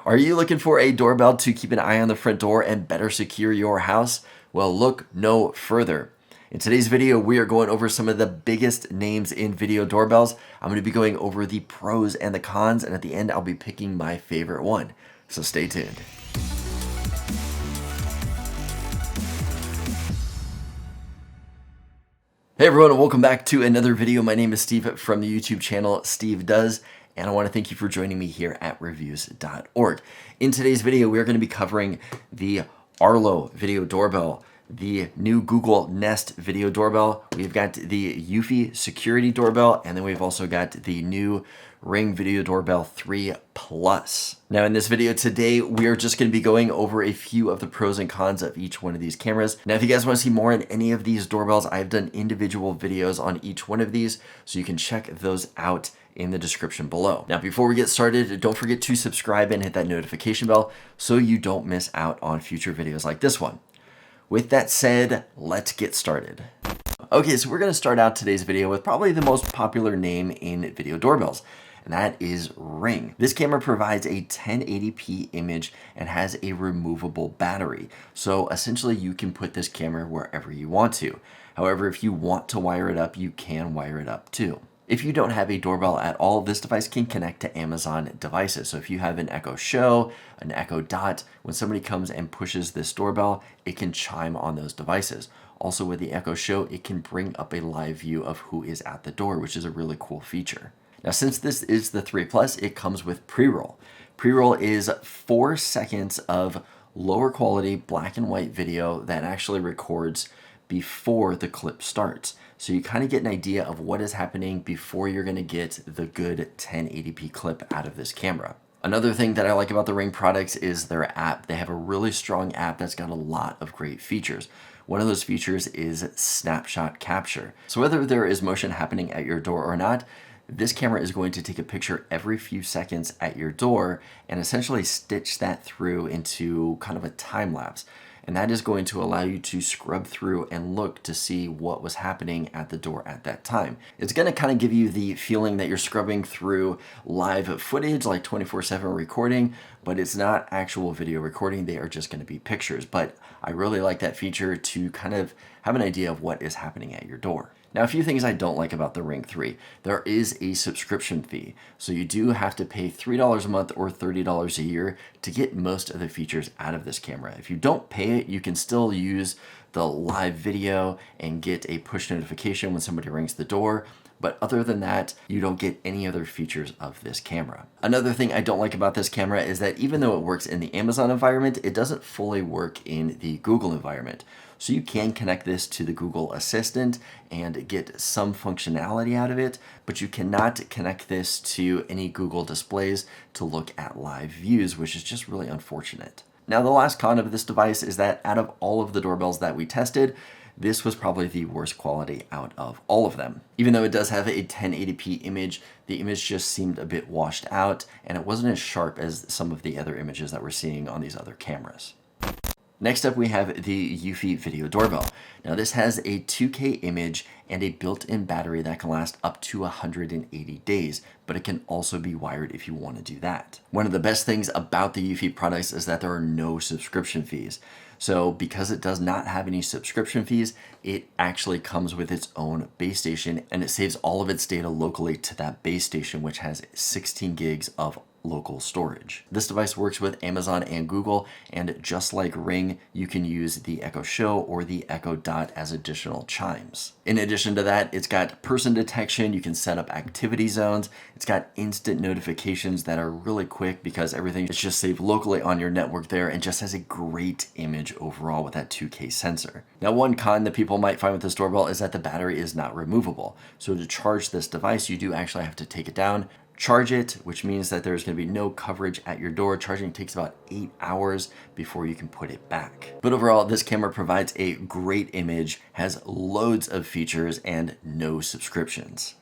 Are you looking for a doorbell to keep an eye on the front door and better secure your house? Well, look no further. In today's video, we are going over some of the biggest names in video doorbells. I'm going to be going over the pros and the cons, and at the end, I'll be picking my favorite one. So stay tuned. Hey everyone, and welcome back to another video. My name is Steve from the YouTube channel Steve Does, and I want to thank you for joining me here at reviews.org. In today's video, we are going to be covering the Arlo Video Doorbell, the new Google Nest Video Doorbell. We've got the Eufy Security Doorbell, and then we've also got the new Ring Video Doorbell 3 Plus. Now in this video today, we are just going to be going over a few of the pros and cons of each one of these cameras. Now if you guys want to see more on any of these doorbells, I've done individual videos on each one of these, so you can check those out in the description below. Now before we get started, don't forget to subscribe and hit that notification bell so you don't miss out on future videos like this one. With that said, let's get started. Okay, so we're going to start out today's video with probably the most popular name in video doorbells, and that is Ring. This camera provides a 1080p image and has a removable battery. So essentially you can put this camera wherever you want to. However, if you want to wire it up, you can wire it up too. If you don't have a doorbell at all, this device can connect to Amazon devices. So if you have an Echo Show, an Echo Dot, when somebody comes and pushes this doorbell, it can chime on those devices. Also with the Echo Show, it can bring up a live view of who is at the door, which is a really cool feature. Now, since this is the 3 Plus, it comes with pre-roll. Pre-roll is 4 seconds of lower quality black and white video that actually records before the clip starts. So you kind of get an idea of what is happening before you're going to get the good 1080p clip out of this camera. Another thing that I like about the Ring products is their app. They have a really strong app that's got a lot of great features. One of those features is Snapshot capture. So whether there is motion happening at your door or not, this camera is going to take a picture every few seconds at your door and essentially stitch that through into kind of a time lapse. And that is going to allow you to scrub through and look to see what was happening at the door at that time. It's going to kind of give you the feeling that you're scrubbing through live footage, like 24/7 recording, but it's not actual video recording. They are just going to be pictures. But I really like that feature to kind of have an idea of what is happening at your door. Now, a few things I don't like about the Ring 3. There is a subscription fee. So you do have to pay $3 a month or $30 a year to get most of the features out of this camera. If you don't pay it, you can still use the live video and get a push notification when somebody rings the door. But other than that, you don't get any other features of this camera. Another thing I don't like about this camera is that even though it works in the Amazon environment, it doesn't fully work in the Google environment. So you can connect this to the Google Assistant and get some functionality out of it, but you cannot connect this to any Google displays to look at live views, which is just really unfortunate. Now, the last con of this device is that out of all of the doorbells that we tested, this was probably the worst quality out of all of them. Even though it does have a 1080p image, the image just seemed a bit washed out, and it wasn't as sharp as some of the other images that we're seeing on these other cameras. Next up, we have the Eufy Video Doorbell. Now this has a 2K image and a built-in battery that can last up to 180 days, but it can also be wired if you want to do that. One of the best things about the Eufy products is that there are no subscription fees. So because it does not have any subscription fees, it actually comes with its own base station, and it saves all of its data locally to that base station, which has 16 gigs of local storage. This device works with Amazon and Google, and just like Ring, you can use the Echo Show or the Echo Dot as additional chimes. In addition to that, it's got person detection. You can set up activity zones. It's got instant notifications that are really quick because everything is just saved locally on your network there, and just has a great image overall with that 2K sensor. Now, one con that people might find with this doorbell is that the battery is not removable. So to charge this device, you do actually have to take it down, charge it, which means that there's going to be no coverage at your door. Charging takes about 8 hours before you can put it back. But overall, this camera provides a great image, has loads of features, and no subscriptions.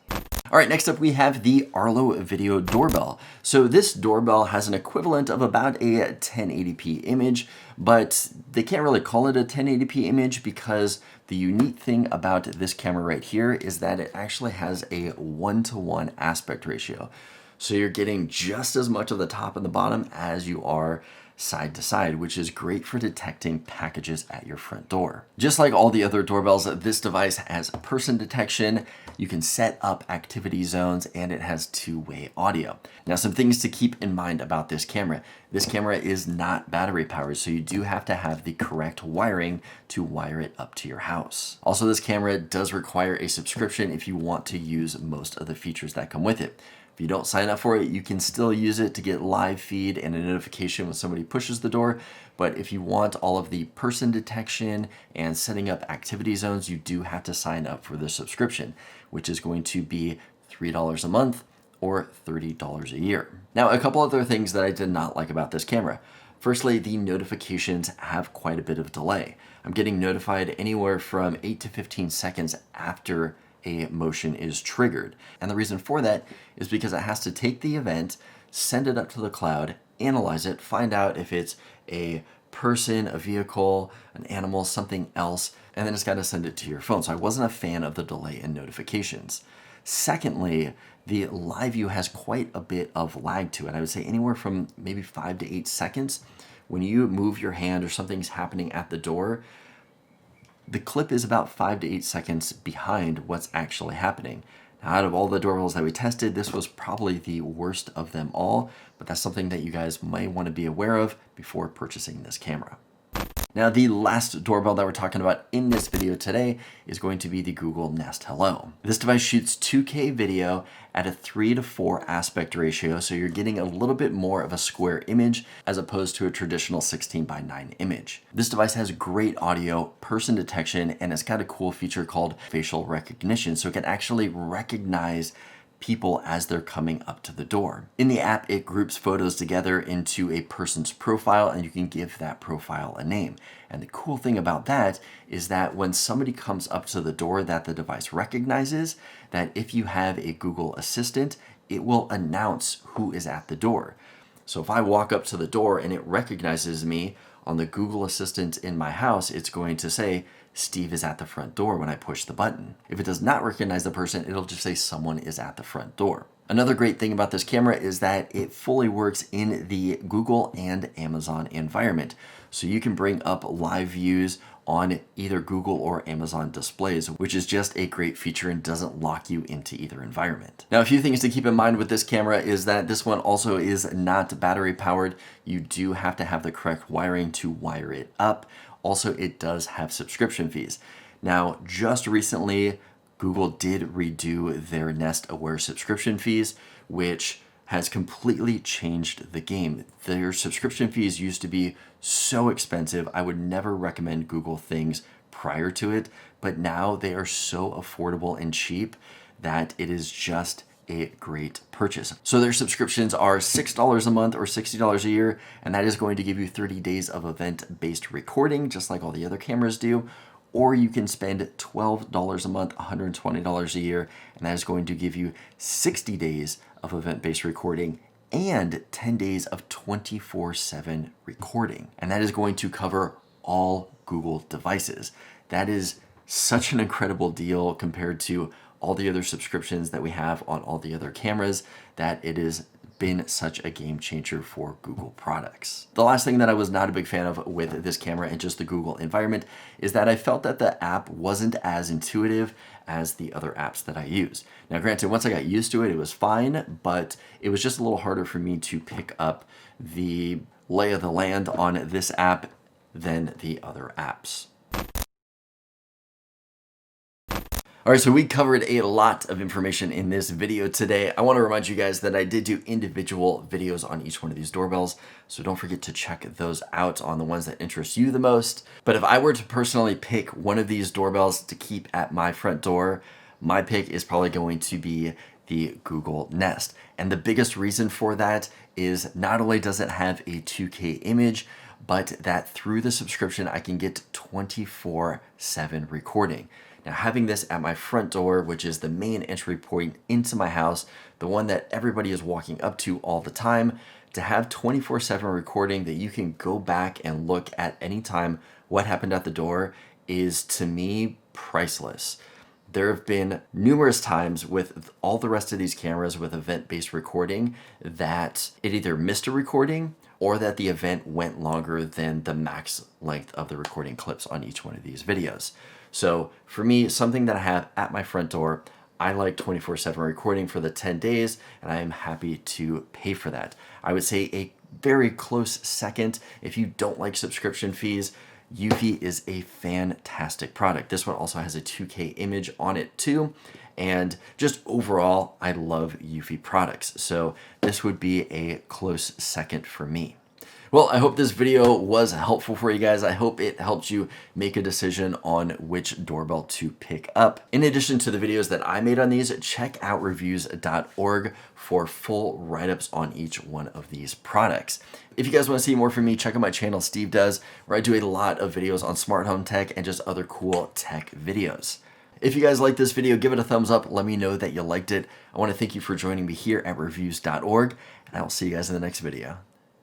All right, next up we have the Arlo Video Doorbell. So this doorbell has an equivalent of about a 1080p image, but they can't really call it a 1080p image because the unique thing about this camera right here is that it actually has a 1:1 aspect ratio. So you're getting just as much of the top and the bottom as you are side to side, which is great for detecting packages at your front door. Just like all the other doorbells, this device has person detection. You can set up activity zones, and it has two-way audio. Now, some things to keep in mind about this camera. This camera is not battery powered, so you do have to have the correct wiring to wire it up to your house. Also, this camera does require a subscription if you want to use most of the features that come with it. If you don't sign up for it, you can still use it to get live feed and a notification when somebody pushes the door. But if you want all of the person detection and setting up activity zones, you do have to sign up for the subscription, which is going to be $3 a month or $30 a year. Now, a couple other things that I did not like about this camera. Firstly, the notifications have quite a bit of delay. I'm getting notified anywhere from 8 to 15 seconds after a motion is triggered. And the reason for that is because it has to take the event, send it up to the cloud, analyze it, find out if it's a person, a vehicle, an animal, something else, and then it's got to send it to your phone. So I wasn't a fan of the delay in notifications. Secondly, the live view has quite a bit of lag to it. I would say anywhere from maybe 5 to 8 seconds. When you move your hand or something's happening at the door, the clip is about 5 to 8 seconds behind what's actually happening. Now, out of all the doorbells that we tested, this was probably the worst of them all, but that's something that you guys might want to be aware of before purchasing this camera. Now, the last doorbell that we're talking about in this video today is going to be the Google Nest Hello. This device shoots 2K video at a 3 to 4 aspect ratio, so you're getting a little bit more of a square image as opposed to a traditional 16:9 image. This device has great audio, person detection, and it's got a cool feature called facial recognition, so it can actually recognize people as they're coming up to the door. In the app, it groups photos together into a person's profile, and you can give that profile a name. And the cool thing about that is that when somebody comes up to the door that the device recognizes, that if you have a Google Assistant, it will announce who is at the door. So if I walk up to the door and it recognizes me on the Google Assistant in my house, it's going to say, Steve is at the front door when I push the button. If it does not recognize the person, it'll just say someone is at the front door. Another great thing about this camera is that it fully works in the Google and Amazon environment. So you can bring up live views on either Google or Amazon displays, which is just a great feature and doesn't lock you into either environment. Now, a few things to keep in mind with this camera is that this one also is not battery powered. You do have to have the correct wiring to wire it up. Also, it does have subscription fees. Now, just recently, Google did redo their Nest Aware subscription fees, which has completely changed the game. Their subscription fees used to be so expensive. I would never recommend Google things prior to it, but now they are so affordable and cheap that it is just a great purchase. So their subscriptions are $6 a month or $60 a year, and that is going to give you 30 days of event-based recording, just like all the other cameras do. Or you can spend $12 a month, $120 a year, and that is going to give you 60 days of event-based recording and 10 days of 24/7 recording. And that is going to cover all Google devices. That is such an incredible deal compared to all the other subscriptions that we have on all the other cameras, that it has been such a game changer for Google products. The last thing that I was not a big fan of with this camera and just the Google environment is that I felt that the app wasn't as intuitive as the other apps that I use. Now, granted, once I got used to it, it was fine, but it was just a little harder for me to pick up the lay of the land on this app than the other apps. All right, so we covered a lot of information in this video today. I want to remind you guys that I did do individual videos on each one of these doorbells, so don't forget to check those out on the ones that interest you the most. But if I were to personally pick one of these doorbells to keep at my front door, my pick is probably going to be the Google Nest. And the biggest reason for that is not only does it have a 2K image, but that through the subscription, I can get 24/7 recording. Now, having this at my front door, which is the main entry point into my house, the one that everybody is walking up to all the time, to have 24/7 recording that you can go back and look at any time what happened at the door is, to me, priceless. there have been numerous times with all the rest of these cameras with event-based recording that it either missed a recording or that the event went longer than the max length of the recording clips on each one of these videos. So for me, something that I have at my front door, I like 24/7 recording for the 10 days, and I am happy to pay for that. I would say a very close second, if you don't like subscription fees, Eufy is a fantastic product. This one also has a 2K image on it too. And just overall, I love Eufy products. So this would be a close second for me. Well, I hope this video was helpful for you guys. I hope it helped you make a decision on which doorbell to pick up. In addition to the videos that I made on these, check out reviews.org for full write-ups on each one of these products. If you guys want to see more from me, check out my channel, Steve Does, where I do a lot of videos on smart home tech and just other cool tech videos. If you guys like this video, give it a thumbs up. Let me know that you liked it. I want to thank you for joining me here at reviews.org, and I will see you guys in the next video.